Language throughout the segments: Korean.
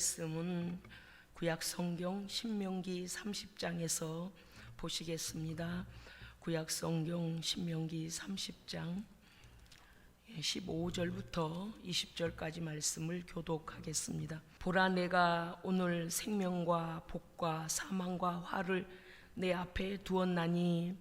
말씀은 구약 성경 신명기 30장에서 보시겠습니다. 구약 성경 신명기 30장 15절부터 20절까지 말씀을 교독하겠습니다. 보라, 내가 오늘 생명과 복과 사망과 화를 내 앞에 두었나니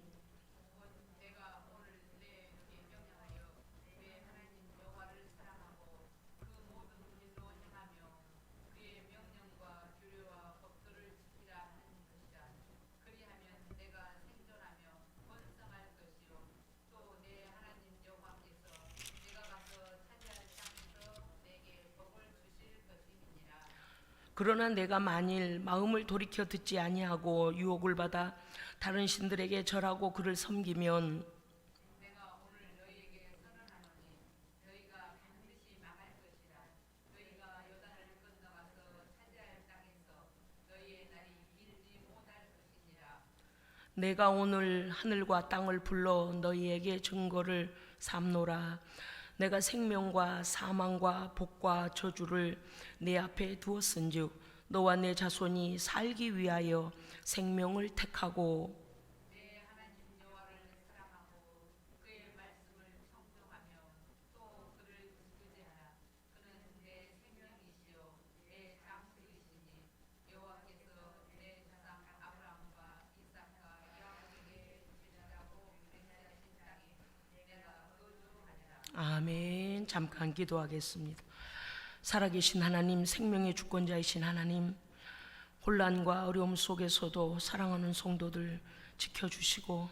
그러나 내가 만일 마음을 돌이켜 듣지 아니하고 유혹을 받아 다른 신들에게 절하고 그를 섬기면 내가 오늘 하늘과 땅을 불러 너희에게 증거를 삼노라. 내가 생명과 사망과 복과 저주를 내 앞에 두었은즉 너와 내 자손이 살기 위하여 생명을 택하고 아멘. 잠깐 기도하겠습니다. 살아계신 하나님, 생명의 주권자이신 하나님, 혼란과 어려움 속에서도 사랑하는 성도들 지켜주시고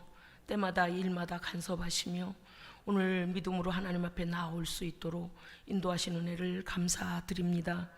때마다 일마다 간섭하시며 오늘 믿음으로 하나님 앞에 나올 수 있도록 인도하시는 은혜를 감사드립니다.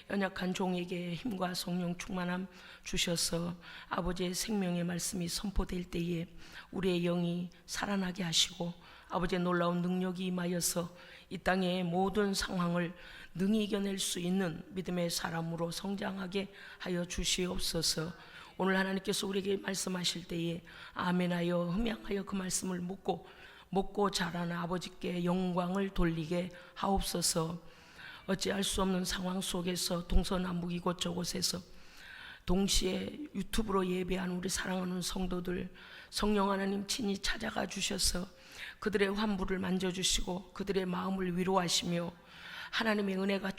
연약한 종에게 힘과 성령 충만함 주셔서 아버지의 생명의 말씀이 선포될 때에 우리의 영이 살아나게 하시고 아버지의 놀라운 능력이 임하여서 이 땅의 모든 상황을 능히 이겨낼 수 있는 믿음의 사람으로 성장하게 하여 주시옵소서. 오늘 하나님께서 우리에게 말씀하실 때에 아멘하여 흠양하여 그 말씀을 먹고 자라는 아버지께 영광을 돌리게 하옵소서. 어찌할 수 없는 상황 속에서 동서남북 이곳저곳에서 동시에 유튜브로 예배한 우리 사랑하는 성도들 성령 하나님 친히 찾아가 주셔서 그들의 환부를 만져주시고 그들의 마음을 위로하시며 하나님의 은혜가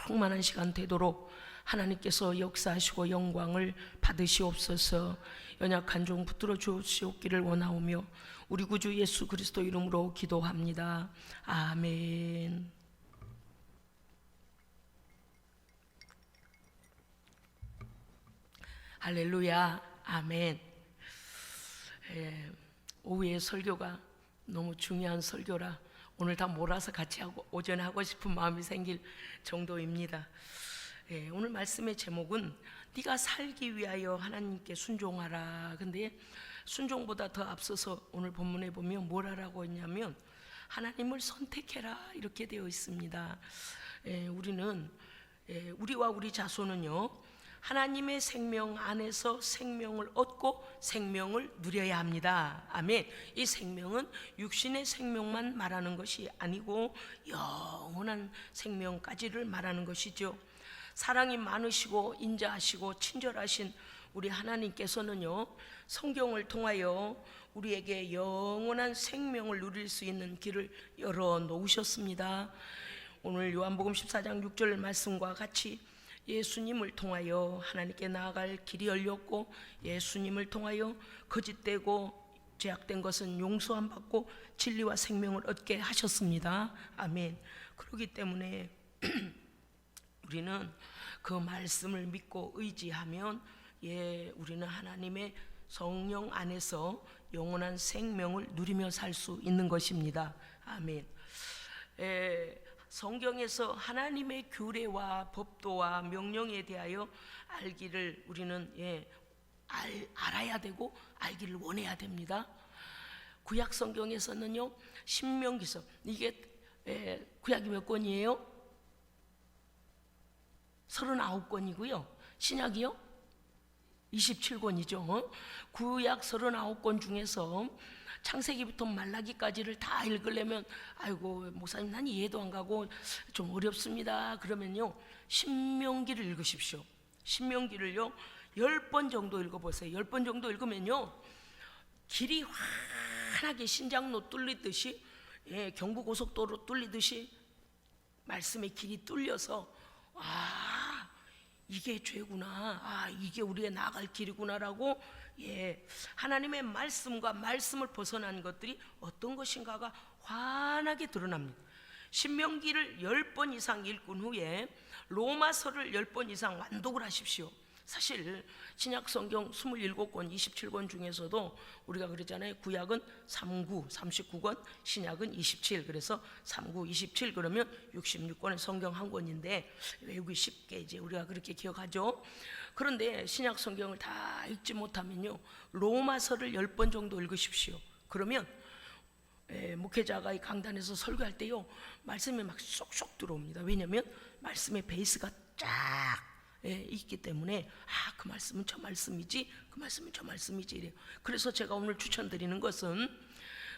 충만한 시간 되도록 하나님께서 역사하시고 영광을 받으시옵소서. 연약한 종 붙들어 주시옵기를 원하오며 우리 구주 예수 그리스도 이름으로 기도합니다. 아멘. 할렐루야. 아멘. 오후에 설교가 너무 중요한 설교라 오늘 다 몰아서 같이 하고 오전에 하고 싶은 마음이 생길 정도입니다. 오늘 말씀의 제목은 네가 살기 위하여 하나님께 순종하라. 근데 순종보다 더 앞서서 오늘 본문에 보면 뭘 하라고 했냐면 하나님을 선택해라 이렇게 되어 있습니다. 우리는 우리와 우리 자손은요 하나님의 생명 안에서 생명을 얻고 생명을 누려야 합니다. 아멘. 이 생명은 육신의 생명만 말하는 것이 아니고 영원한 생명까지를 말하는 것이죠. 사랑이 많으시고 인자하시고 친절하신 우리 하나님께서는요 성경을 통하여 우리에게 영원한 생명을 누릴 수 있는 길을 열어 놓으셨습니다. 오늘 요한복음 14장 6절 말씀과 같이 예수님을 통하여 하나님께 나아갈 길이 열렸고 예수님을 통하여 거짓되고 죄악된 것은 용서함 받고 진리와 생명을 얻게 하셨습니다. 아멘. 그렇기 때문에 우리는 그 말씀을 믿고 의지하면 우리는 하나님의 성령 안에서 영원한 생명을 누리며 살 수 있는 것입니다. 아멘. 성경에서 하나님의 규례와 법도와 명령에 대하여 알기를 우리는 알아야 되고 알기를 원해야 됩니다. 구약 성경에서는요 신명기서 이게 구약이 몇 권이에요? 39권이고요 신약이요? 27권이죠. 구약 39권 중에서 창세기부터 말라기까지를 다 읽으려면 아이고 목사님 난 이해도 안 가고 좀 어렵습니다. 그러면요 신명기를 읽으십시오. 신명기를요 10번 정도 읽어보세요. 10번 정도 읽으면요 길이 환하게 신장로 뚫리듯이, 경부고속도로 뚫리듯이 말씀의 길이 뚫려서 아 이게 죄구나, 아 이게 우리의 나아갈 길이구나라고 하나님의 말씀과 말씀을 벗어난 것들이 어떤 것인가가 환하게 드러납니다. 신명기를 10번 이상 읽은 후에 로마서를 10번 이상 완독을 하십시오. 사실 신약 성경 27권 27권 중에서도 우리가 그랬잖아요. 구약은 39, 39권, 신약은 27. 그래서 39, 27 그러면 66권의 성경 한 권인데 외우기 쉽게 이제 우리가 그렇게 기억하죠. 그런데 신약 성경을 다 읽지 못하면요 로마서를 10번 정도 읽으십시오. 그러면 목회자가 이 강단에서 설교할 때요 말씀이 막 쏙쏙 들어옵니다. 왜냐하면 말씀의 베이스가 쫙 있기 때문에 그 말씀은 저 말씀이지, 그 말씀은 저 말씀이지 이래요. 그래서 제가 오늘 추천드리는 것은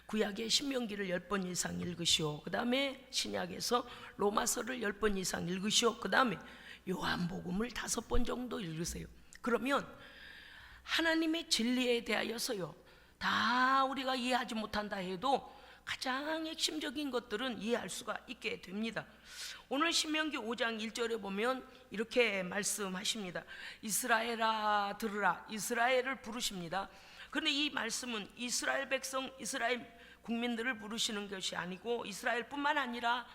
구약의 신명기를 10번 이상 읽으시오. 그 다음에 신약에서 로마서를 10번 이상 읽으시오. 그 다음에 요한복음을 5번 정도 읽으세요. 그러면 하나님의 진리에 대하여서요 다 우리가 이해하지 못한다 해도 가장 핵심적인 것들은 이해할 수가 있게 됩니다. 오늘 신명기 5장 1절에 보면 이렇게 말씀하십니다. 이스라엘아 들으라. 이스라엘을 부르십니다. 그런데 이 말씀은 이스라엘 백성, 이스라엘 국민들을 부르시는 것이 아니고 이스라엘뿐만 아니라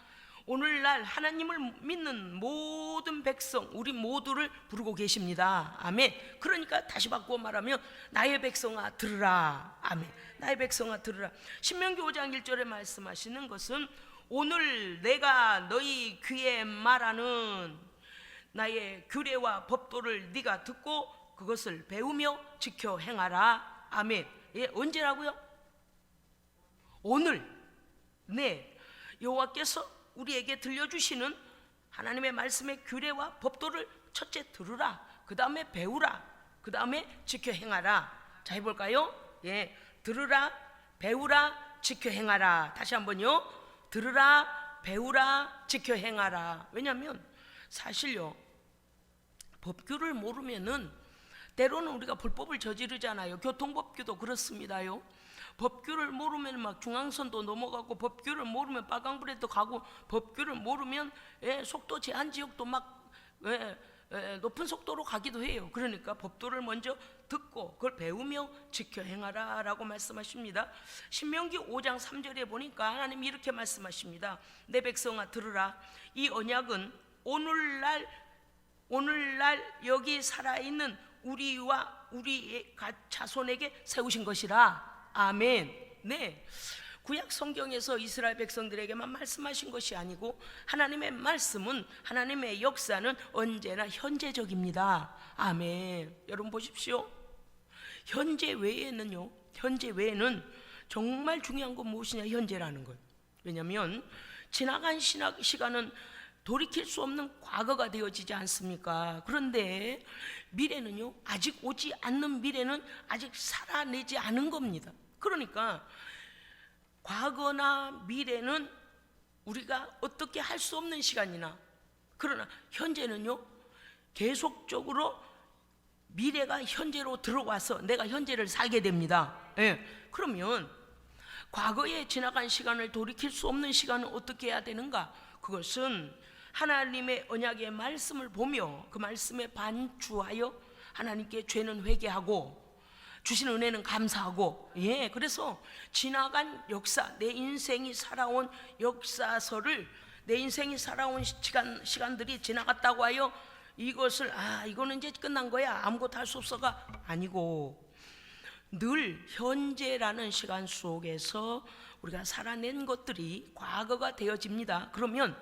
오늘날 하나님을 믿는 모든 백성, 우리 모두를 부르고 계십니다. 아멘. 그러니까 다시 바꾸어 말하면 나의 백성아 들으라. 아멘. 나의 백성아 들으라. 신명기 5장 1절에 말씀하시는 것은 오늘 내가 너희 귀에 말하는 나의 규례와 법도를 네가 듣고 그것을 배우며 지켜 행하라. 아멘. 언제라고요? 오늘. 여호와께서 우리에게 들려주시는 하나님의 말씀의 규례와 법도를 첫째 들으라, 그 다음에 배우라, 그 다음에 지켜 행하라. 자 해볼까요? 들으라, 배우라, 지켜 행하라. 다시 한번요. 들으라, 배우라, 지켜 행하라. 왜냐하면 사실요 법규를 모르면은 때로는 우리가 불법을 저지르잖아요. 교통법규도 그렇습니다요. 법규를 모르면 막 중앙선도 넘어가고, 법규를 모르면 빨강불에도 가고, 법규를 모르면 속도 제한 지역도 막 높은 속도로 가기도 해요. 그러니까 법도를 먼저 듣고 그걸 배우며 지켜 행하라 라고 말씀하십니다. 신명기 5장 3절에 보니까 하나님이 이렇게 말씀하십니다. 내 백성아 들으라. 이 언약은 오늘날 여기 살아있는 우리와 우리의 자손에게 세우신 것이라. 아멘. 구약 성경에서 이스라엘 백성들에게만 말씀하신 것이 아니고 하나님의 말씀은, 하나님의 역사는 언제나 현재적입니다. 아멘. 여러분 보십시오. 현재 외에는 정말 중요한 건 무엇이냐? 현재라는 거예요. 왜냐하면 지나간 시간은 돌이킬 수 없는 과거가 되어지지 않습니까? 그런데 미래는요 아직 오지 않는 미래는 아직 살아내지 않은 겁니다. 그러니까 과거나 미래는 우리가 어떻게 할 수 없는 시간이나, 그러나 현재는요 계속적으로 미래가 현재로 들어와서 내가 현재를 살게 됩니다. 그러면 과거에 지나간 시간을 돌이킬 수 없는 시간은 어떻게 해야 되는가? 그것은 하나님의 언약의 말씀을 보며 그 말씀에 반주하여 하나님께 죄는 회개하고 주신 은혜는 감사하고, 그래서 지나간 역사, 내 인생이 살아온 역사서를, 내 인생이 살아온 시간들이 지나갔다고 하여 이것을 이거는 이제 끝난 거야, 아무것도 할 수 없어가 아니고, 늘 현재라는 시간 속에서 우리가 살아낸 것들이 과거가 되어집니다. 그러면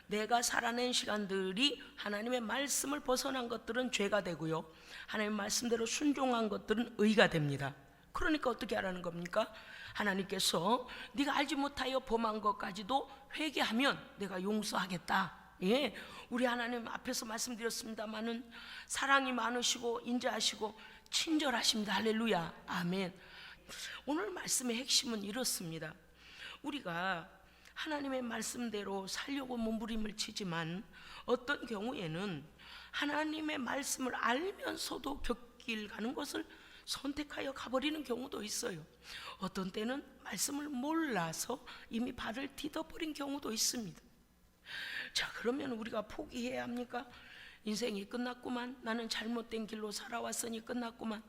내가 살아낸 시간들이 하나님의 말씀을 벗어난 것들은 죄가 되고요, 하나님의 말씀대로 순종한 것들은 의가 됩니다. 그러니까 어떻게 하라는 겁니까? 하나님께서 네가 알지 못하여 범한 것까지도 회개하면 내가 용서하겠다. 우리 하나님 앞에서 말씀드렸습니다마는 사랑이 많으시고 인자하시고 친절하십니다. 할렐루야. 아멘. 오늘 말씀의 핵심은 이렇습니다. 우리가 하나님의 말씀대로 살려고 몸부림을 치지만 어떤 경우에는 하나님의 말씀을 알면서도 곁길 가는 것을 선택하여 가버리는 경우도 있어요. 어떤 때는 말씀을 몰라서 이미 발을 디뎌버린 경우도 있습니다. 자, 그러면 우리가 포기해야 합니까? 인생이 끝났구만, 나는 잘못된 길로 살아왔으니 끝났구만,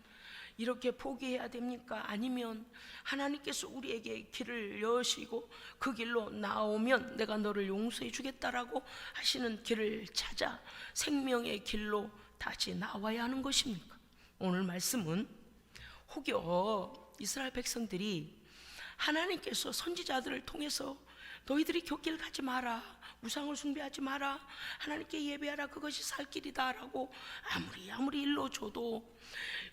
이렇게 포기해야 됩니까? 아니면 하나님께서 우리에게 길을 여시고 그 길로 나오면 내가 너를 용서해 주겠다라고 하시는 길을 찾아 생명의 길로 다시 나와야 하는 것입니까? 오늘 말씀은 혹여 이스라엘 백성들이 하나님께서 선지자들을 통해서 너희들이 곁길 가지 마라, 우상을 숭배하지 마라, 하나님께 예배하라, 그것이 살 길이다 라고 아무리 일러줘도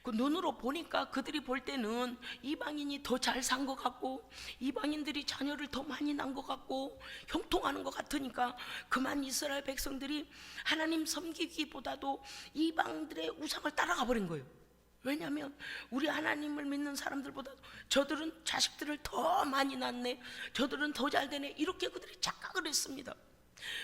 그 눈으로 보니까 그들이 볼 때는 이방인이 더 잘 산 것 같고 이방인들이 자녀를 더 많이 낳은 것 같고 형통하는 것 같으니까 그만 이스라엘 백성들이 하나님 섬기기보다도 이방들의 우상을 따라가 버린 거예요. 왜냐하면 우리 하나님을 믿는 사람들보다 저들은 자식들을 더 많이 낳네, 저들은 더 잘 되네, 이렇게 그들이 착각을 했습니다.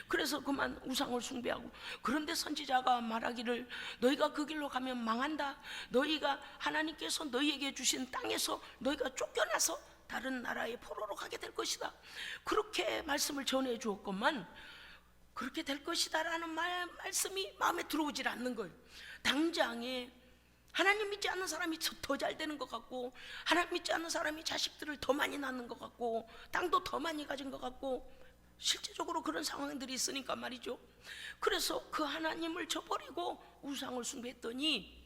그래서 그만 우상을 숭배하고, 그런데 선지자가 말하기를 너희가 그 길로 가면 망한다, 너희가 하나님께서 너희에게 주신 땅에서 너희가 쫓겨나서 다른 나라의 포로로 가게 될 것이다, 그렇게 말씀을 전해 주었건만 그렇게 될 것이다 라는 말씀이 마음에 들어오질 않는 거예요. 당장에 하나님 믿지 않는 사람이 더 잘 되는 것 같고, 하나님 믿지 않는 사람이 자식들을 더 많이 낳는 것 같고, 땅도 더 많이 가진 것 같고, 실제적으로 그런 상황들이 있으니까 말이죠. 그래서 그 하나님을 저버리고 우상을 숭배했더니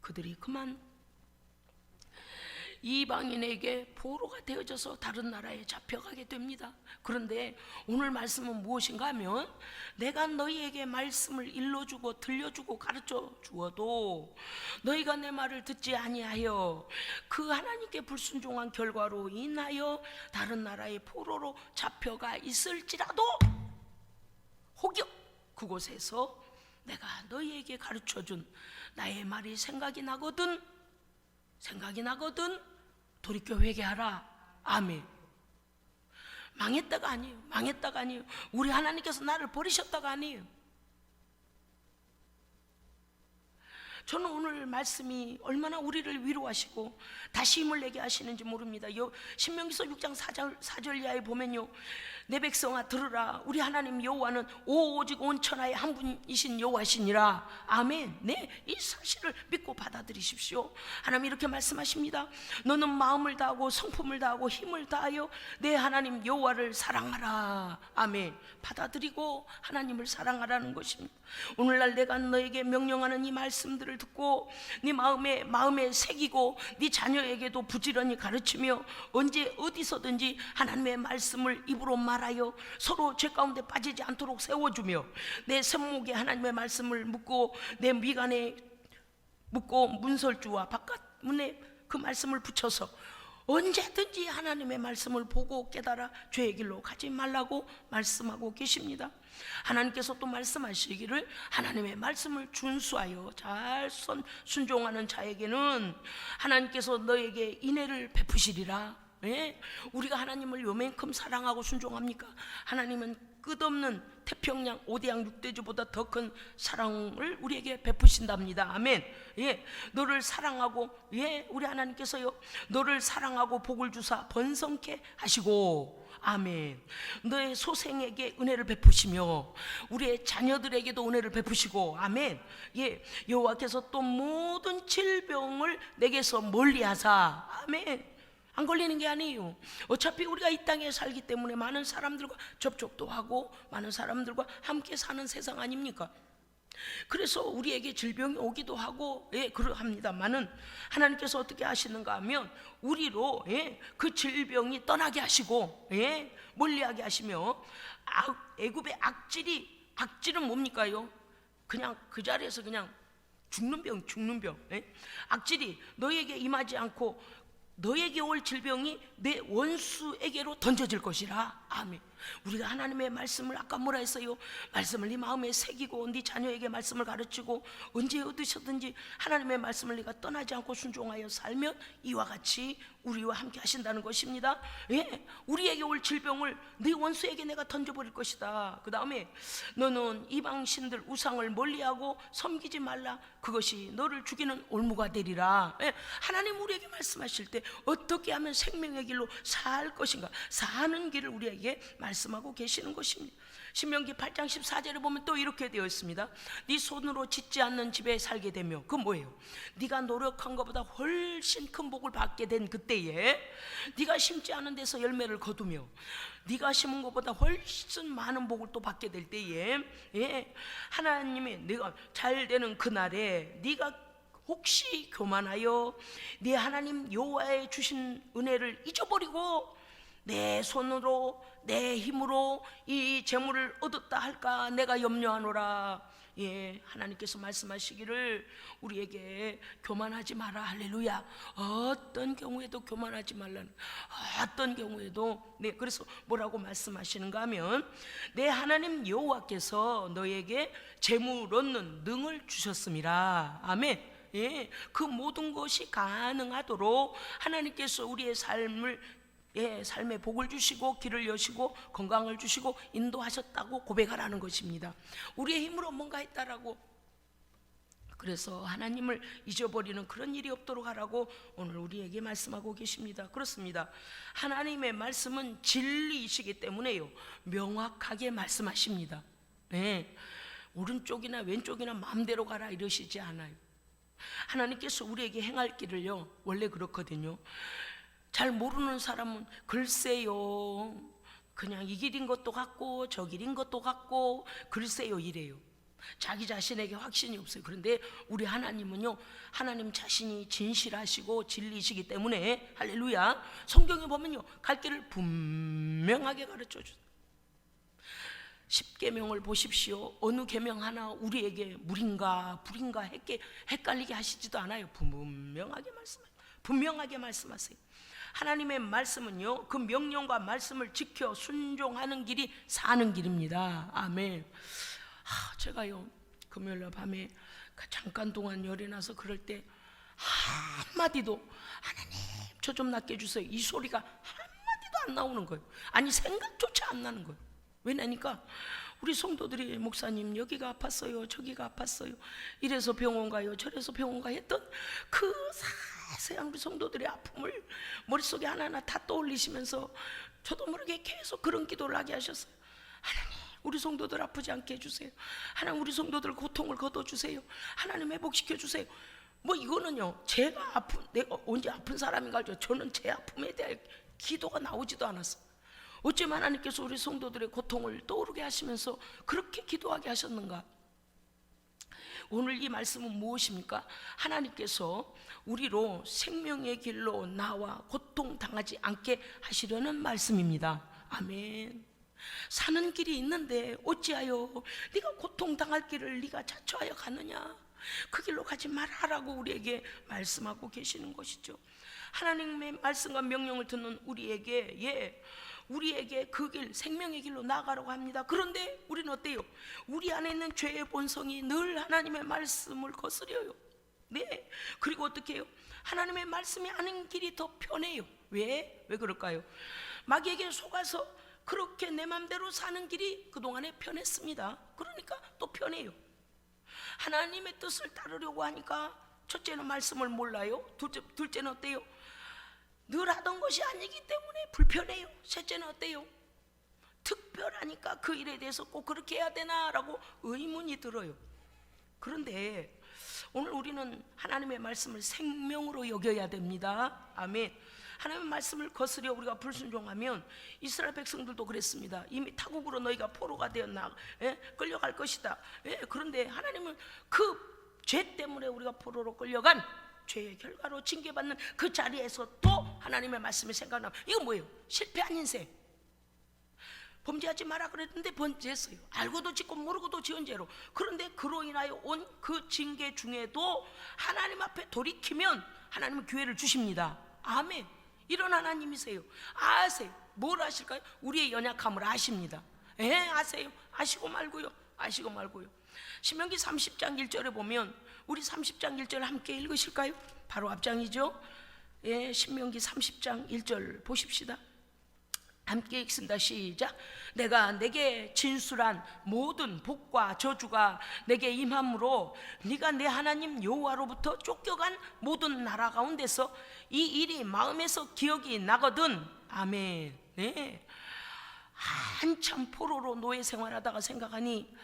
그들이 그만 이방인에게 포로가 되어져서 다른 나라에 잡혀가게 됩니다. 그런데 오늘 말씀은 무엇인가 하면, 내가 너희에게 말씀을 일러주고 들려주고 가르쳐 주어도 너희가 내 말을 듣지 아니하여 그 하나님께 불순종한 결과로 인하여 다른 나라의 포로로 잡혀가 있을지라도 혹여 그곳에서 내가 너희에게 가르쳐준 나의 말이 생각이 나거든 돌이켜 회개하라. 아멘. 망했다가 아니에요. 우리 하나님께서 나를 버리셨다가 아니에요. 저는 오늘 말씀이 얼마나 우리를 위로하시고 다시 힘을 내게 하시는지 모릅니다. 신명기서 6장 4절 이하에 보면요, 내 백성아 들으라, 우리 하나님 여호와는 오직 온 천하의 한 분이신 여호와시니라. 아멘. 네, 이 사실을 믿고 받아들이십시오. 하나님 이렇게 말씀하십니다. 너는 마음을 다하고 성품을 다하고 힘을 다하여 내 하나님 여호와를 사랑하라. 아멘. 받아들이고 하나님을 사랑하라는 것입니다. 오늘날 내가 너에게 명령하는 이 말씀들을 듣고 네 마음에 새기고 네 자녀에게도 부지런히 가르치며 언제 어디서든지 하나님의 말씀을 입으로 말하여 서로 죄 가운데 빠지지 않도록 세워주며, 내 손목에 하나님의 말씀을 묶고 내 미간에 묶고 문설주와 바깥 문에 그 말씀을 붙여서 언제든지 하나님의 말씀을 보고 깨달아 죄의 길로 가지 말라고 말씀하고 계십니다. 하나님께서 또 말씀하시기를 하나님의 말씀을 준수하여 잘 순종하는 자에게는 하나님께서 너에게 인애를 베푸시리라. 예? 우리가 하나님을 요만큼 사랑하고 순종합니까? 하나님은 끝없는 태평양 5대양 6대주보다 더 큰 사랑을 우리에게 베푸신답니다. 아멘. 예, 너를 사랑하고, 예, 우리 하나님께서요, 너를 사랑하고 복을 주사 번성케 하시고, 아멘. 너의 소생에게 은혜를 베푸시며 우리의 자녀들에게도 은혜를 베푸시고, 아멘. 예, 여호와께서 또 모든 질병을 내게서 멀리하사, 아멘. 안 걸리는 게 아니에요. 어차피 우리가 이 땅에 살기 때문에 많은 사람들과 접촉도 하고 많은 사람들과 함께 사는 세상 아닙니까? 그래서 우리에게 질병이 오기도 하고, 예, 그러합니다만은 하나님께서 어떻게 하시는가 하면 우리로, 예, 그 질병이 떠나게 하시고, 예, 멀리하게 하시며, 애굽의 악질은 뭡니까요? 그냥 그 자리에서 그냥 죽는 병. 예? 악질이 너에게 임하지 않고 너에게 올 질병이 내 원수에게로 던져질 것이라. 아멘. 우리가 하나님의 말씀을 아까 뭐라 했어요? 말씀을 네 마음에 새기고 네 자녀에게 말씀을 가르치고 언제 얻으셨든지 하나님의 말씀을 네가 떠나지 않고 순종하여 살면 이와 같이 우리와 함께 하신다는 것입니다. 예, 우리에게 올 질병을 네 원수에게 내가 던져버릴 것이다. 그 다음에 너는 이방신들 우상을 멀리하고 섬기지 말라. 그것이 너를 죽이는 올무가 되리라. 예, 하나님 우리에게 말씀하실 때 어떻게 하면 생명의 길로 살 것인가, 사는 길을 우리에게 말씀하고 계시는 것입니다. 신명기 8장 14절에 보면 또 이렇게 되어 있습니다. 네 손으로 짓지 않는 집에 살게 되며, 그 뭐예요? 네가 노력한 것보다 훨씬 큰 복을 받게 된 그때에 네가 심지 않은 데서 열매를 거두며 네가 심은 것보다 훨씬 많은 복을 또 받게 될 때에, 예, 하나님이 네가 잘 되는 그날에 네가 혹시 교만하여 네 하나님 여호와의 주신 은혜를 잊어버리고 내 손으로 내 힘으로 이 재물을 얻었다 할까 내가 염려하노라. 예, 하나님께서 말씀하시기를 우리에게 교만하지 마라. 할렐루야. 어떤 경우에도 교만하지 말라는, 어떤 경우에도, 네, 그래서 뭐라고 말씀하시는가 하면 내 하나님 여호와께서 너에게 재물 얻는 능을 주셨음이라. 아멘. 예, 그 모든 것이 가능하도록 하나님께서 우리의 삶을, 예, 삶의 복을 주시고 길을 여시고 건강을 주시고 인도하셨다고 고백하라는 것입니다. 우리의 힘으로 뭔가 했다라고, 그래서 하나님을 잊어버리는 그런 일이 없도록 하라고 오늘 우리에게 말씀하고 계십니다. 그렇습니다. 하나님의 말씀은 진리이시기 때문에요, 명확하게 말씀하십니다. 네, 오른쪽이나 왼쪽이나 마음대로 가라 이러시지 않아요. 하나님께서 우리에게 행할 길을요, 원래 그렇거든요. 잘 모르는 사람은 글쎄요, 그냥 이 길인 것도 같고 저 길인 것도 같고 글쎄요 이래요. 자기 자신에게 확신이 없어요. 그런데 우리 하나님은요, 하나님 자신이 진실하시고 진리이시기 때문에, 할렐루야, 성경에 보면요 갈 길을 분명하게 가르쳐 주세요. 10계명을 보십시오. 어느 계명 하나 우리에게 물인가 불인가 헷갈리게 하시지도 않아요. 분명하게 말씀해요. 분명하게 말씀하세요. 하나님의 말씀은요, 그 명령과 말씀을 지켜 순종하는 길이 사는 길입니다. 아멘. 제가요 금요일날 밤에 잠깐 동안 열이 나서 그럴 때 한마디도 하나님 저 좀 낫게 해주세요, 이 소리가 한마디도 안 나오는 거예요. 아니 생각조차 안 나는 거예요. 왜냐니까 우리 성도들이 목사님 여기가 아팠어요, 저기가 아팠어요, 이래서 병원 가요, 저래서 병원 가요 했던 그 자세한 우리 성도들의 아픔을 머릿속에 하나하나 다 떠올리시면서 저도 모르게 계속 그런 기도를 하게 하셨어요. 하나님 우리 성도들 아프지 않게 해주세요. 하나님 우리 성도들 고통을 거둬주세요. 하나님 회복시켜주세요. 뭐 이거는요 제가 내가 언제 아픈 사람인가 알죠. 저는 제 아픔에 대한 기도가 나오지도 않았어요. 어쩌면 하나님께서 우리 성도들의 고통을 떠오르게 하시면서 그렇게 기도하게 하셨는가. 오늘 이 말씀은 무엇입니까? 하나님께서 우리로 생명의 길로 나와 고통당하지 않게 하시려는 말씀입니다. 아멘. 사는 길이 있는데 어찌하여 네가 고통당할 길을 네가 자초하여 가느냐, 그 길로 가지 말아라고 우리에게 말씀하고 계시는 것이죠. 하나님의 말씀과 명령을 듣는 우리에게, 예, 우리에게 그 길, 생명의 길로 나아가라고 합니다. 그런데 우리는 어때요? 우리 안에 있는 죄의 본성이 늘 하나님의 말씀을 거스려요. 네, 그리고 어떻게 해요? 하나님의 말씀이 아닌 길이 더 편해요. 왜 그럴까요? 마귀에게 속아서 그렇게 내 맘대로 사는 길이 그동안에 편했습니다. 그러니까 또 편해요. 하나님의 뜻을 따르려고 하니까 첫째는 말씀을 몰라요. 둘째는 어때요? 늘 하던 것이 아니기 때문에 불편해요. 셋째는 어때요? 특별하니까 그 일에 대해서 꼭 그렇게 해야 되나라고 의문이 들어요. 그런데 오늘 우리는 하나님의 말씀을 생명으로 여겨야 됩니다. 아멘. 하나님의 말씀을 거스려 우리가 불순종하면 이스라엘 백성들도 그랬습니다. 이미 타국으로 너희가 포로가 되었나, 예? 끌려갈 것이다. 예? 그런데 하나님은 그 죄 때문에 우리가 포로로 끌려간 죄의 결과로 징계받는 그 자리에서 또 하나님의 말씀이 생각나면 이건 뭐예요? 실패한 인생. 범죄하지 마라 그랬는데 범죄했어요. 알고도 짓고 모르고도 지은 죄로. 그런데 그로 인하여 온 그 징계 중에도 하나님 앞에 돌이키면 하나님은 기회를 주십니다. 아멘. 이런 하나님이세요. 아세요. 뭘 아실까요? 우리의 연약함을 아십니다. 예, 아세요. 아시고 말고요. 아시고 말고요. 신명기 30장 1절에 보면, 우리 30장 1절 함께 읽으실까요? 바로 앞장이죠. 예, 신명기 30장 1절 보십시다. 함께 읽습니다. 시작. 내가 내게 진술한 모든 복과 저주가 내게 임함으로 네가 내 하나님 여호와로부터 쫓겨간 모든 나라 가운데서 이 일이 마음에서 기억이 나거든. 아멘. 네. 한참 포로로 노예 생활하다가 생각하니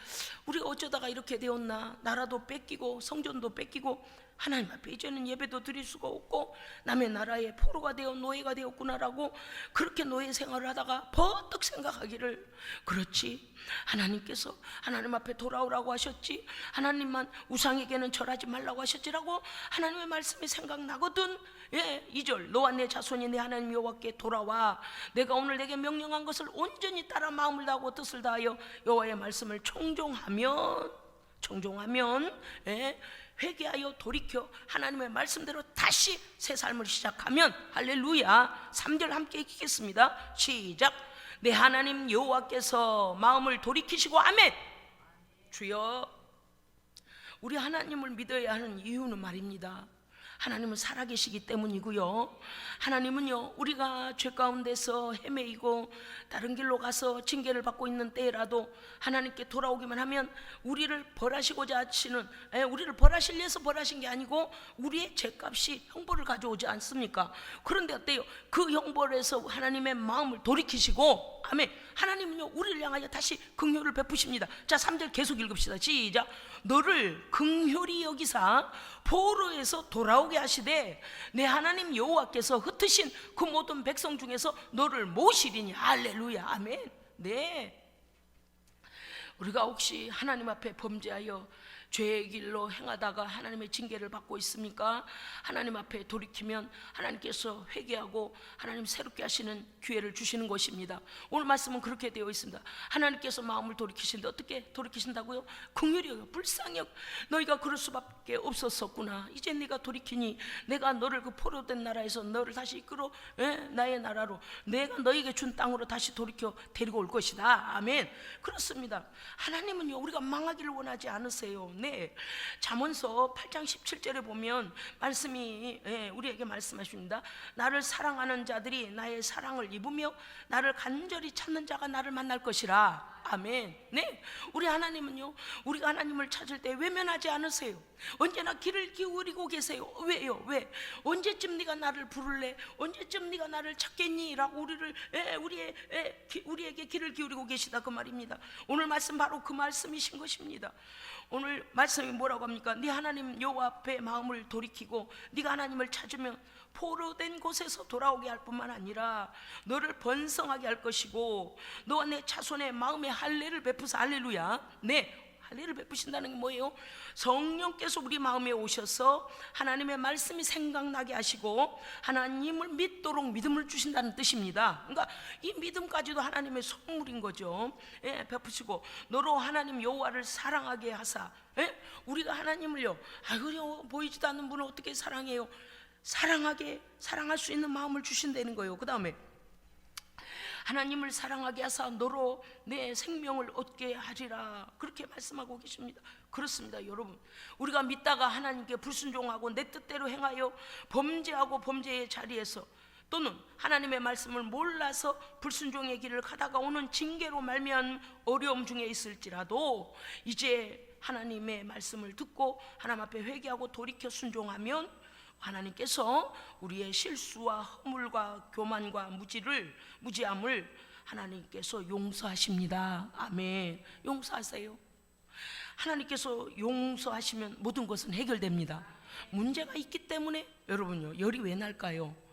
우리가 어쩌다가 이렇게 되었나. 나라도 뺏기고 성전도 뺏기고 하나님 앞에 이제는 예배도 드릴 수가 없고 남의 나라에 포로가 되어 노예가 되었구나라고 그렇게 노예 생활을 하다가 버뜩 생각하기를, 그렇지, 하나님께서 하나님 앞에 돌아오라고 하셨지, 하나님만 우상에게는 절하지 말라고 하셨지라고 하나님의 말씀이 생각나거든. 예, 2절. 너와 내 자손이 내 하나님 여호와께 돌아와 내가 오늘 내게 명령한 것을 온전히 따라 마음을 다하고 뜻을 다하여 여호와의 말씀을 청종하면 예, 회개하여 돌이켜 하나님의 말씀대로 다시 새 삶을 시작하면, 할렐루야. 3절 함께 읽겠습니다. 시작. 내 하나님 여호와께서 마음을 돌이키시고, 아멘. 주여, 우리 하나님을 믿어야 하는 이유는 말입니다, 하나님은 살아계시기 때문이고요. 하나님은요, 우리가 죄 가운데서 헤매이고 다른 길로 가서 징계를 받고 있는 때라도 하나님께 돌아오기만 하면 우리를 벌하시고자 하시는, 우리를 벌하시려 해서 벌하신 게 아니고 우리의 죄값이 형벌을 가져오지 않습니까? 그런데 어때요? 그 형벌에서 하나님의 마음을 돌이키시고, 아멘. 하나님은요, 우리를 향하여 다시 긍휼을 베푸십니다. 자, 3절 계속 읽읍시다. 시작. 너를 긍휼히 여기사 포로에서 돌아오게 하시되 내 하나님 여호와께서 흩으신 그 모든 백성 중에서 너를 모시리니. 할렐루야. 아멘. 네. 우리가 혹시 하나님 앞에 범죄하여 죄의 길로 행하다가 하나님의 징계를 받고 있습니까? 하나님 앞에 돌이키면 하나님께서 회개하고 하나님 새롭게 하시는 기회를 주시는 것입니다. 오늘 말씀은 그렇게 되어 있습니다. 하나님께서 마음을 돌이키시는데 어떻게 돌이키신다고요? 긍휼히 여겨, 불쌍히 여겨. 너희가 그럴 수밖에 없었었구나. 이제 네가 돌이키니 내가 너를 그 포로된 나라에서 너를 다시 이끌어 나의 나라로, 내가 너에게 준 땅으로 다시 돌이켜 데리고 올 것이다. 아멘. 그렇습니다. 하나님은요, 우리가 망하기를 원하지 않으세요. 네. 잠언서 8장 17절에 보면 말씀이 우리에게 말씀하십니다. 나를 사랑하는 자들이 나의 사랑을 입으며 나를 간절히 찾는 자가 나를 만날 것이라. 아멘. 네. 우리 하나님은요, 우리가 하나님을 찾을 때 외면하지 않으세요. 언제나 귀를 기울이고 계세요. 왜요? 왜? 언제쯤 네가 나를 부를래? 언제쯤 네가 나를 찾겠니? 라고 우리에게 귀를 기울이고 계시다, 그 말입니다. 오늘 말씀 바로 그 말씀이신 것입니다. 오늘 말씀이 뭐라고 합니까? 네 하나님 여호와 앞에 마음을 돌이키고 네가 하나님을 찾으면 포로된 곳에서 돌아오게 할 뿐만 아니라 너를 번성하게 할 것이고 너와 내 자손의 마음에 할례를 베푸사. 할렐루야. 네. 할례를 베푸신다는 게 뭐예요? 성령께서 우리 마음에 오셔서 하나님의 말씀이 생각나게 하시고 하나님을 믿도록 믿음을 주신다는 뜻입니다. 그러니까 이 믿음까지도 하나님의 선물인 거죠. 베푸시고 너로 하나님 여호와를 사랑하게 하사. 우리가 하나님을요, 보이지도 않는 분을 어떻게 사랑해요? 사랑할 수 있는 마음을 주신다는 거예요. 그 다음에 하나님을 사랑하게 하사 너로 내 생명을 얻게 하리라, 그렇게 말씀하고 계십니다. 그렇습니다, 여러분. 우리가 믿다가 하나님께 불순종하고 내 뜻대로 행하여 범죄하고 범죄의 자리에서 또는 하나님의 말씀을 몰라서 불순종의 길을 가다가 오는 징계로 말미암은 어려움 중에 있을지라도 이제 하나님의 말씀을 듣고 하나님 앞에 회개하고 돌이켜 순종하면 하나님께서 우리의 실수와 허물과 교만과 무지함을 하나님께서 용서하십니다. 아멘. 용서하세요. 하나님께서 용서하시면 모든 것은 해결됩니다. 문제가 있기 때문에 여러분요, 열이 왜 날까요?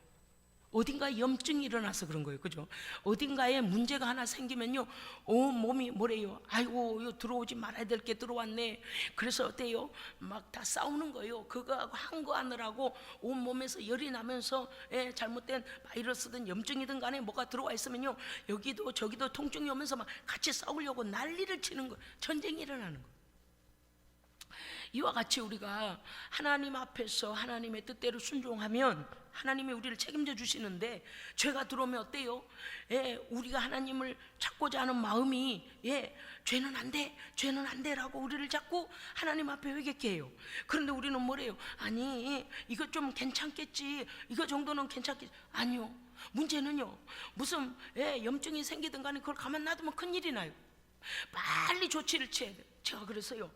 어딘가에 염증이 일어나서 그런 거예요. 그죠? 어딘가에 문제가 하나 생기면요, 온 몸이 뭐래요? 아이고, 이거 들어오지 말아야 될 게 들어왔네. 그래서 어때요? 막 다 싸우는 거예요. 그거하고 한 거 하느라고 온 몸에서 열이 나면서 잘못된 바이러스든 염증이든 간에 뭐가 들어와 있으면요, 여기도 저기도 통증이 오면서 막 같이 싸우려고 난리를 치는 거예요. 전쟁이 일어나는 거예요. 이와 같이 우리가 하나님 앞에서 하나님의 뜻대로 순종하면 하나님이 우리를 책임져 주시는데, 죄가 들어오면 어때요? 우리가 하나님을 찾고자 하는 마음이 죄는 안 돼, 죄는 안 돼라고 우리를 자꾸 하나님 앞에 회개케 해요. 그런데 우리는 뭐래요? 아니, 이거 좀 괜찮겠지, 이거 정도는 괜찮겠지. 아니요, 문제는요, 무슨 염증이 생기든 간에 그걸 가만 놔두면 큰일이 나요. 빨리 조치를 취해야 돼요. 제가 그래서요,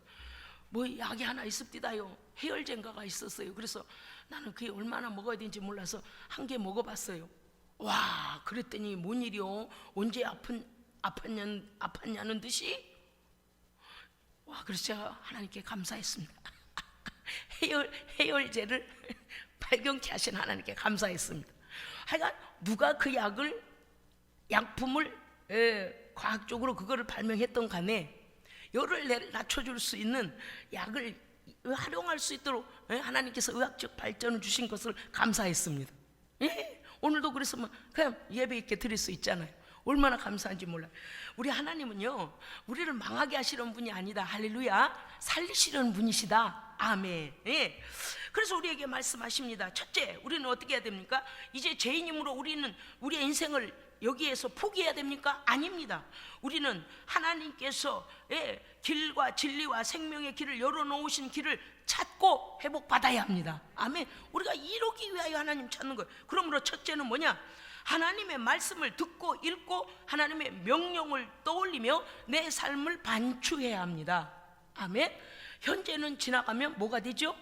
뭐 약이 하나 있습니다요, 해열제인가가 있었어요. 그래서 나는 그게 얼마나 먹어야 되는지 몰라서 한 개 먹어봤어요. 와, 그랬더니 뭔 일이요? 언제 아팠냐는 듯이. 와, 그래서 제가 하나님께 감사했습니다. 해열제를 발견케 하신 하나님께 감사했습니다. 하여간 누가 그 약품을 과학적으로 그거를 발명했던 간에 열을 낮춰줄 수 있는 약을 활용할 수 있도록 하나님께서 의학적 발전을 주신 것을 감사했습니다. 오늘도 그래서 그냥 예배 있게 드릴 수 있잖아요. 얼마나 감사한지 몰라요. 우리 하나님은요, 우리를 망하게 하시는 분이 아니다. 할렐루야. 살리시는 분이시다. 아멘. 그래서 우리에게 말씀하십니다. 첫째, 우리는 어떻게 해야 됩니까? 이제 죄인임으로 우리는 우리의 인생을 여기에서 포기해야 됩니까? 아닙니다. 우리는 하나님께서 길과 진리와 생명의 길을 열어놓으신 길을 찾고 회복받아야 합니다. 아멘. 우리가 이루기 위하여 하나님 찾는 거예요. 그러므로 첫째는 뭐냐? 하나님의 말씀을 듣고 읽고 하나님의 명령을 떠올리며 내 삶을 반추해야 합니다. 아멘. 현재는 지나가면 뭐가 되죠?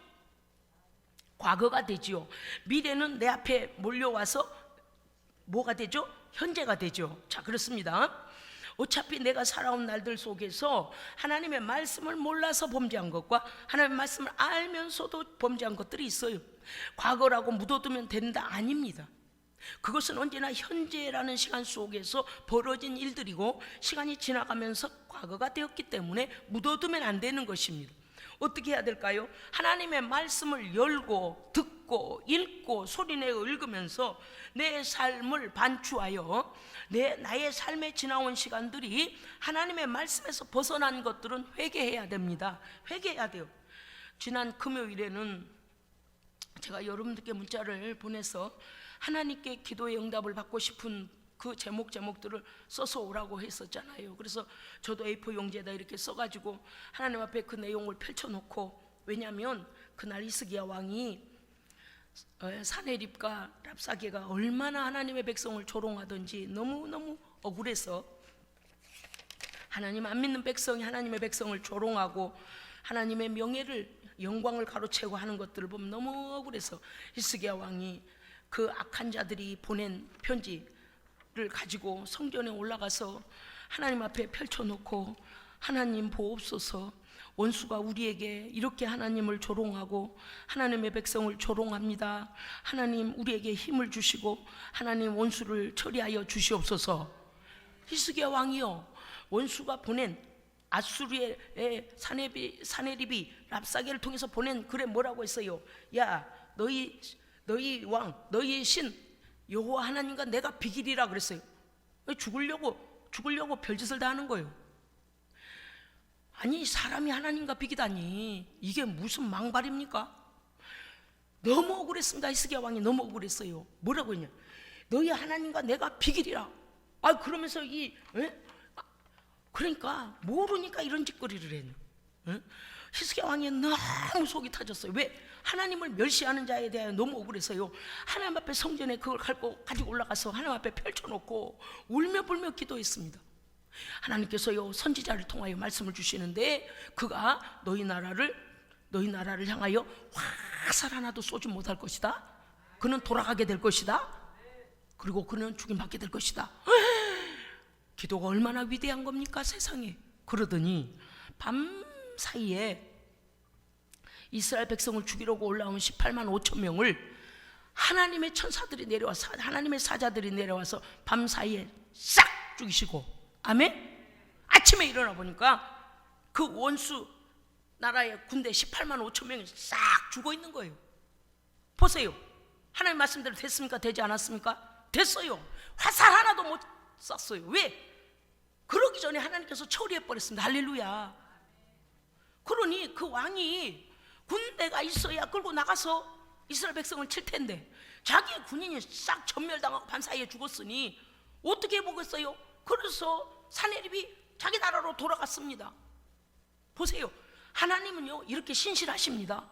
과거가 되죠. 미래는 내 앞에 몰려와서 뭐가 되죠? 현재가 되죠. 자, 그렇습니다. 어차피 내가 살아온 날들 속에서 하나님의 말씀을 몰라서 범죄한 것과 하나님의 말씀을 알면서도 범죄한 것들이 있어요. 과거라고 묻어두면 된다? 아닙니다. 그것은 언제나 현재라는 시간 속에서 벌어진 일들이고 시간이 지나가면서 과거가 되었기 때문에 묻어두면 안 되는 것입니다. 어떻게 해야 될까요? 하나님의 말씀을 열고 듣고 읽고 소리내어 읽으면서 내 삶을 반추하여 나의 삶에 지나온 시간들이 하나님의 말씀에서 벗어난 것들은 회개해야 됩니다. 회개해야 돼요. 지난 금요일에는 제가 여러분들께 문자를 보내서 하나님께 기도의 응답을 받고 싶은 그 제목들을 써서 오라고 했었잖아요. 그래서 저도 A4 용지에다 이렇게 써가지고 하나님 앞에 그 내용을 펼쳐놓고, 왜냐하면 그날 히스기야 왕이 사네립과 랍사게가 얼마나 하나님의 백성을 조롱하던지 너무너무 억울해서, 하나님 안 믿는 백성이 하나님의 백성을 조롱하고 하나님의 명예를 영광을 가로채고 하는 것들을 보면 너무 억울해서 히스기야 왕이 그 악한 자들이 보낸 편지를 가지고 성전에 올라가서 하나님 앞에 펼쳐놓고, 하나님 보옵소서, 원수가 우리에게 이렇게 하나님을 조롱하고 하나님의 백성을 조롱합니다. 하나님 우리에게 힘을 주시고 하나님 원수를 처리하여 주시옵소서. 히스기야 왕이요, 원수가 보낸 아수르의 사네립이 랍사게를 통해서 보낸 글에 뭐라고 했어요? 야, 너희 왕, 너희 신 여호와 하나님과 내가 비기리라 그랬어요. 죽으려고 별짓을 다 하는 거예요. 아니, 사람이 하나님과 비기다니, 이게 무슨 망발입니까? 너무 억울했습니다. 히스기야 왕이 너무 억울했어요. 뭐라고 했냐? 너희 하나님과 내가 비기리라. 그러면서 그러니까 모르니까 이런 짓거리를 했네. 히스기야 왕이 너무 속이 타졌어요. 왜? 하나님을 멸시하는 자에 대하여 너무 억울해서요, 하나님 앞에 성전에 그걸 가지고 올라가서 하나님 앞에 펼쳐놓고 울며 불며 기도했습니다. 하나님께서요, 선지자를 통하여 말씀을 주시는데, 그가 너희 나라를 향하여 화살 하나도 쏘지 못할 것이다. 그는 돌아가게 될 것이다. 그리고 그는 죽임받게 될 것이다. 기도가 얼마나 위대한 겁니까, 세상에. 그러더니 밤 사이에 이스라엘 백성을 죽이려고 올라온 18만 5천 명을 하나님의 천사들이 내려와서, 하나님의 사자들이 내려와서 밤 사이에 싹 죽이시고, 아멘? 아침에 일어나 보니까 그 원수 나라의 군대 18만 5천 명이 싹 죽어 있는 거예요. 보세요. 하나님 말씀대로 됐습니까? 되지 않았습니까? 됐어요. 화살 하나도 못 쐈어요. 왜? 그러기 전에 하나님께서 처리해 버렸습니다. 할렐루야. 그러니 그 왕이 군대가 있어야 끌고 나가서 이스라엘 백성을 칠 텐데 자기의 군인이 싹 전멸당하고 밤사이에 죽었으니 어떻게 보겠어요? 그래서 사내립이 자기 나라로 돌아갔습니다. 보세요, 하나님은요 이렇게 신실하십니다.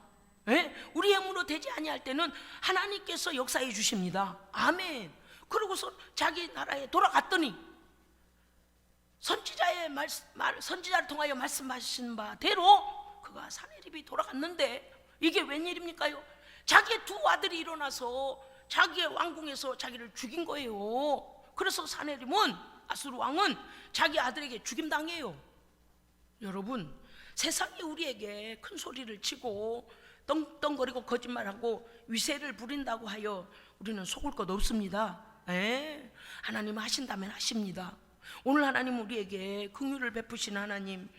예? 우리 힘으로 되지 아니할 때는 하나님께서 역사해 주십니다. 아멘. 그러고서 자기 나라에 돌아갔더니 선지자를 통하여 말씀하신 바대로 그가 사내립이 돌아갔는데 이게 웬일입니까요? 자기의 두 아들이 일어나서 자기의 왕궁에서 자기를 죽인 거예요. 그래서 사내립은, 아수르 왕은 자기 아들에게 죽임당해요. 여러분, 세상이 우리에게 큰 소리를 치고 떵떵거리고 거짓말하고 위세를 부린다고 하여 우리는 속을 것 없습니다. 하나님은 하신다면 하십니다. 오늘 하나님 우리에게 긍휼을 베푸신 하나님,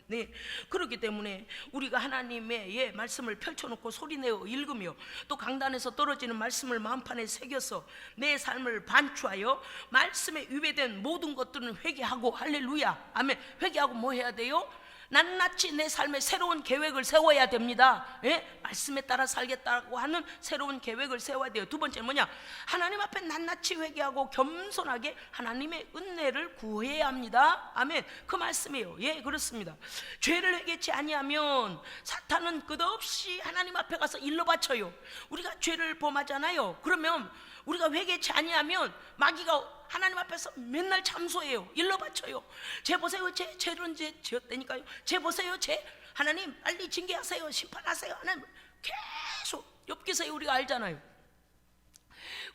그렇기 때문에 우리가 하나님의 말씀을 펼쳐놓고 소리내어 읽으며 또 강단에서 떨어지는 말씀을 마음판에 새겨서 내 삶을 반추하여 말씀에 위배된 모든 것들은 회개하고, 할렐루야, 아멘. 회개하고 뭐 해야 돼요? 낱낱이 내 삶에 새로운 계획을 세워야 됩니다. 말씀에 따라 살겠다고 하는 새로운 계획을 세워야 돼요. 두 번째는 뭐냐? 하나님 앞에 낱낱이 회개하고 겸손하게 하나님의 은혜를 구해야 합니다. 아멘. 그 말씀이에요. 그렇습니다. 죄를 회개치 아니하면 사탄은 끝없이 하나님 앞에 가서 일러 바쳐요. 우리가 죄를 범하잖아요. 그러면 우리가 회개치 아니하면 마귀가 하나님 앞에서 맨날 참소해요. 일러 바쳐요. 제 보세요, 제 죄는 제 지었다니까요. 제 보세요, 제 하나님 빨리 징계하세요, 심판하세요. 하나님 계속 엽기서요. 우리가 알잖아요.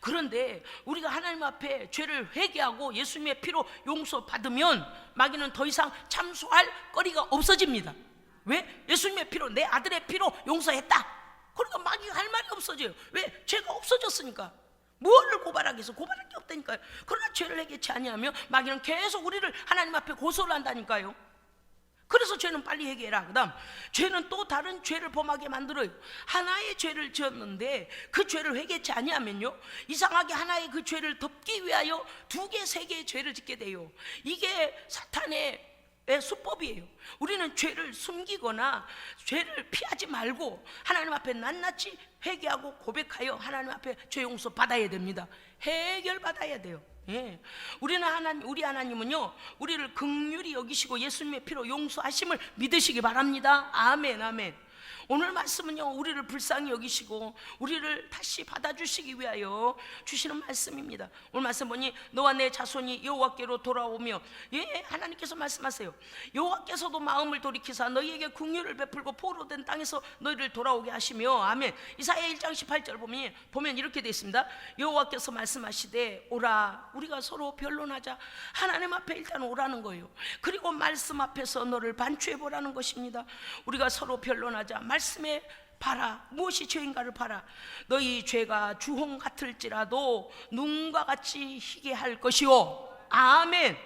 그런데 우리가 하나님 앞에 죄를 회개하고 예수님의 피로 용서받으면 마귀는 더 이상 참소할 거리가 없어집니다. 왜? 예수님의 피로, 내 아들의 피로 용서했다. 그러니까 마귀가 할 말이 없어져요. 왜? 죄가 없어졌으니까. 무엇을 고발하겠어? 고발할 게 없다니까요. 그러나 죄를 회개치 아니하면 마귀는 계속 우리를 하나님 앞에 고소를 한다니까요. 그래서 죄는 빨리 회개해라. 그 다음, 죄는 또 다른 죄를 범하게 만들어요. 하나의 죄를 지었는데 그 죄를 회개치 아니하면요, 이상하게 하나의 그 죄를 덮기 위하여 두 개, 세 개의 죄를 짓게 돼요. 이게 사탄의 수법이에요. 우리는 죄를 숨기거나 죄를 피하지 말고 하나님 앞에 낱낱이 회개하고 고백하여 하나님 앞에 죄 용서 받아야 됩니다. 해결받아야 돼요. 우리 하나님은요 우리를 긍휼히 여기시고 예수님의 피로 용서하심을 믿으시기 바랍니다. 아멘, 아멘. 오늘 말씀은요 우리를 불쌍히 여기시고 우리를 다시 받아주시기 위하여 주시는 말씀입니다. 오늘 말씀 보니 너와 내 자손이 여호와께로 돌아오며, 하나님께서 말씀하세요. 여호와께서도 마음을 돌이키사 너희에게 긍휼을 베풀고 포로된 땅에서 너희를 돌아오게 하시며, 아멘. 이사야 1장 18절 보면 이렇게 되어 있습니다. 여호와께서 말씀하시되 오라. 우리가 서로 변론하자. 하나님 앞에 일단 오라는 거예요. 그리고 말씀 앞에서 너를 반추해 보라는 것입니다. 우리가 서로 변론하자. 말씀에 봐라. 무엇이 죄인가를 봐라. 너희 죄가 주홍 같을지라도 눈과 같이 희게 할 것이요, 아멘.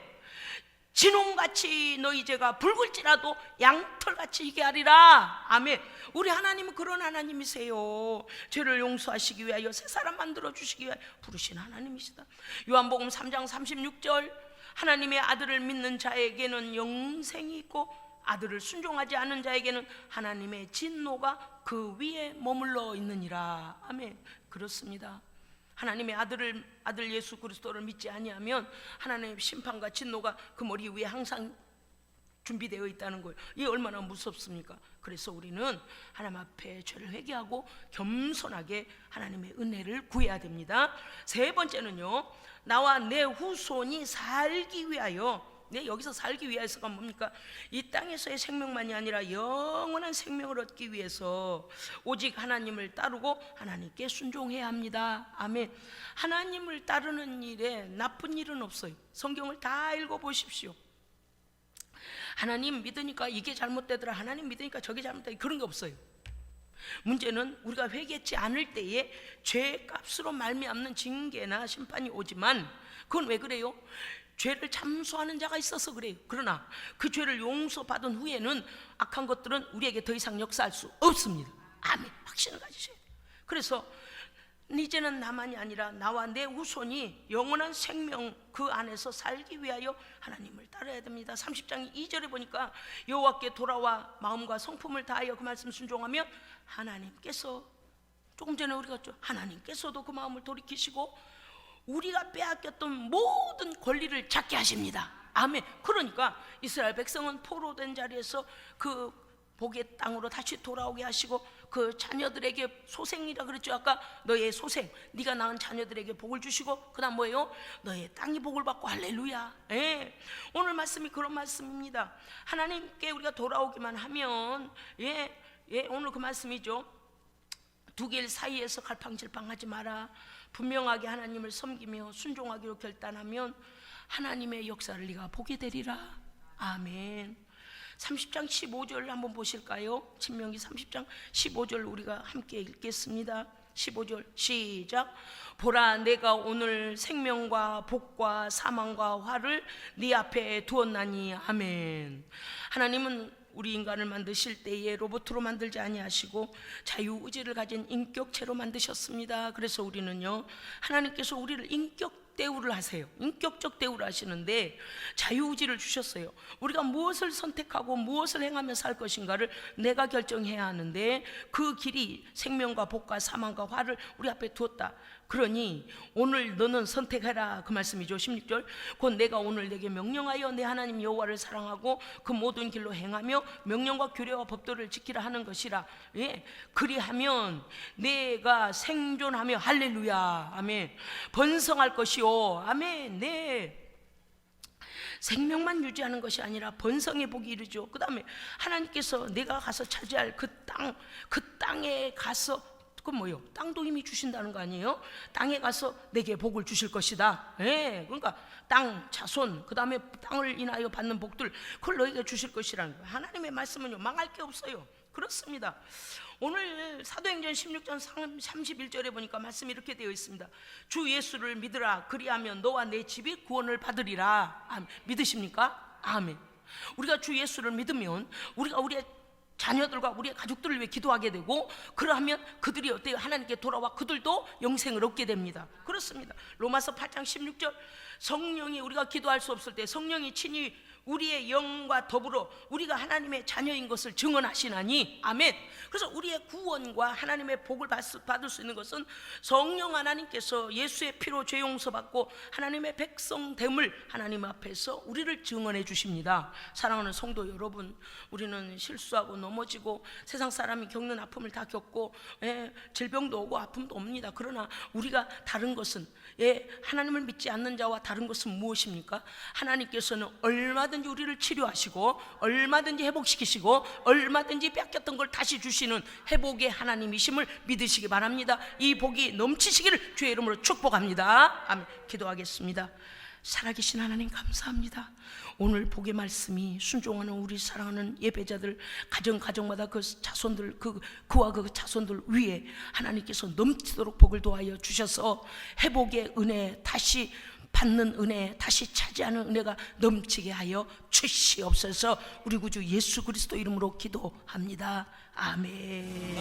진홍같이 너희 죄가 붉을지라도 양털같이 희게 하리라. 아멘. 우리 하나님은 그런 하나님이세요. 죄를 용서하시기 위하여 새 사람 만들어 주시기 위하여 부르신 하나님이시다. 요한복음 3장 36절, 하나님의 아들을 믿는 자에게는 영생이 있고 아들을 순종하지 않은 자에게는 하나님의 진노가 그 위에 머물러 있느니라. 아멘. 그렇습니다. 하나님의 아들 예수 그리스도를 믿지 아니하면 하나님의 심판과 진노가 그 머리 위에 항상 준비되어 있다는 거예요. 이게 얼마나 무섭습니까? 그래서 우리는 하나님 앞에 죄를 회개하고 겸손하게 하나님의 은혜를 구해야 됩니다. 세 번째는요, 나와 내 후손이 살기 위하여, 여기서 살기 위해서가 뭡니까? 이 땅에서의 생명만이 아니라 영원한 생명을 얻기 위해서 오직 하나님을 따르고 하나님께 순종해야 합니다. 아멘. 하나님을 따르는 일에 나쁜 일은 없어요. 성경을 다 읽어보십시오. 하나님 믿으니까 이게 잘못되더라, 하나님 믿으니까 저게 잘못되더라, 그런 게 없어요. 문제는 우리가 회개치 않을 때에 죄값으로 말미암는 징계나 심판이 오지만 그건 왜 그래요? 죄를 참소하는 자가 있어서 그래요. 그러나 그 죄를 용서받은 후에는 악한 것들은 우리에게 더 이상 역사할 수 없습니다. 아멘. 확신을 가지셔야 돼요. 그래서 이제는 나만이 아니라 나와 내 후손이 영원한 생명 그 안에서 살기 위하여 하나님을 따라야 됩니다. 30장 2절에 보니까 여호와께 돌아와 마음과 성품을 다하여 그 말씀 순종하면 하나님께서, 조금 전에 우리가 하나님께서도 그 마음을 돌이키시고 우리가 빼앗겼던 모든 권리를 잡게 하십니다. 아멘. 그러니까 이스라엘 백성은 포로된 자리에서 그 복의 땅으로 다시 돌아오게 하시고 그 자녀들에게 소생이라 그랬죠. 아까 너의 소생, 네가 낳은 자녀들에게 복을 주시고 그 다음 뭐예요? 너의 땅이 복을 받고. 할렐루야. 예. 오늘 말씀이 그런 말씀입니다. 하나님께 우리가 돌아오기만 하면 오늘 그 말씀이죠. 두 길 사이에서 갈팡질팡하지 마라. 분명하게 하나님을 섬기며 순종하기로 결단하면 하나님의 역사를 네가 보게 되리라. 아멘. 30장 15절 한번 보실까요? 신명기 30장 15절 우리가 함께 읽겠습니다. 15절 시작. 보라, 내가 오늘 생명과 복과 사망과 화를 네 앞에 두었나니. 아멘. 하나님은 우리 인간을 만드실 때에 로봇으로 만들지 아니하시고 자유의지를 가진 인격체로 만드셨습니다. 그래서 우리는요, 하나님께서 우리를 인격 대우를 하세요. 인격적 대우를 하시는데 자유의지를 주셨어요. 우리가 무엇을 선택하고 무엇을 행하며 살 것인가를 내가 결정해야 하는데 그 길이 생명과 복과 사망과 화를 우리 앞에 두었다. 그러니 오늘 너는 선택해라, 그 말씀이죠. 16절. 곧 내가 오늘 내게 명령하여 내 하나님 여호와를 사랑하고 그 모든 길로 행하며 명령과 규례와 법도를 지키라 하는 것이라. 그리하면 내가 생존하며, 할렐루야, 아멘, 번성할 것이요. 아멘. 네, 생명만 유지하는 것이 아니라 번성의 복이 이르죠. 그 다음에 하나님께서 내가 가서 차지할 그 땅에 가서, 그 뭐요? 땅도 이미 주신다는 거 아니에요? 땅에 가서 내게 복을 주실 것이다. 그러니까 땅, 자손, 그 다음에 땅을 인하여 받는 복들, 그걸 너에게 주실 것이라는 거예요. 하나님의 말씀은요, 망할 게 없어요. 그렇습니다. 오늘 사도행전 16장 31절에 보니까 말씀이 이렇게 되어 있습니다. 주 예수를 믿으라. 그리하면 너와 내 집이 구원을 받으리라. 아멘. 믿으십니까? 아멘. 우리가 주 예수를 믿으면 우리가 우리의 자녀들과 우리의 가족들을 위해 기도하게 되고, 그러하면 그들이 어때요? 하나님께 돌아와 그들도 영생을 얻게 됩니다. 그렇습니다. 로마서 8장 16절, 성령이, 우리가 기도할 수 없을 때 성령이 친히 우리의 영과 더불어 우리가 하나님의 자녀인 것을 증언하시나니. 아멘. 그래서 우리의 구원과 하나님의 복을 받을 수 있는 것은 성령 하나님께서 예수의 피로 죄 용서받고 하나님의 백성됨을 하나님 앞에서 우리를 증언해 주십니다. 사랑하는 성도 여러분, 우리는 실수하고 넘어지고 세상 사람이 겪는 아픔을 다 겪고 질병도 오고 아픔도 옵니다. 그러나 우리가 다른 것은, 하나님을 믿지 않는 자와 다른 것은 무엇입니까? 하나님께서는 얼마든지 우리를 치료하시고 얼마든지 회복시키시고 얼마든지 뺏겼던 걸 다시 주시는 회복의 하나님이심을 믿으시기 바랍니다. 이 복이 넘치시기를 주의 이름으로 축복합니다. 아멘. 기도하겠습니다. 살아계신 하나님 감사합니다. 오늘 복의 말씀이 순종하는 우리 사랑하는 예배자들 가정마다 그 자손들, 그와 그 자손들 위에 하나님께서 넘치도록 복을 도하여 주셔서 회복의 은혜, 다시 받는 은혜, 다시 차지하는 은혜가 넘치게 하여 주시옵소서. 우리 구주 예수 그리스도 이름으로 기도합니다. 아멘.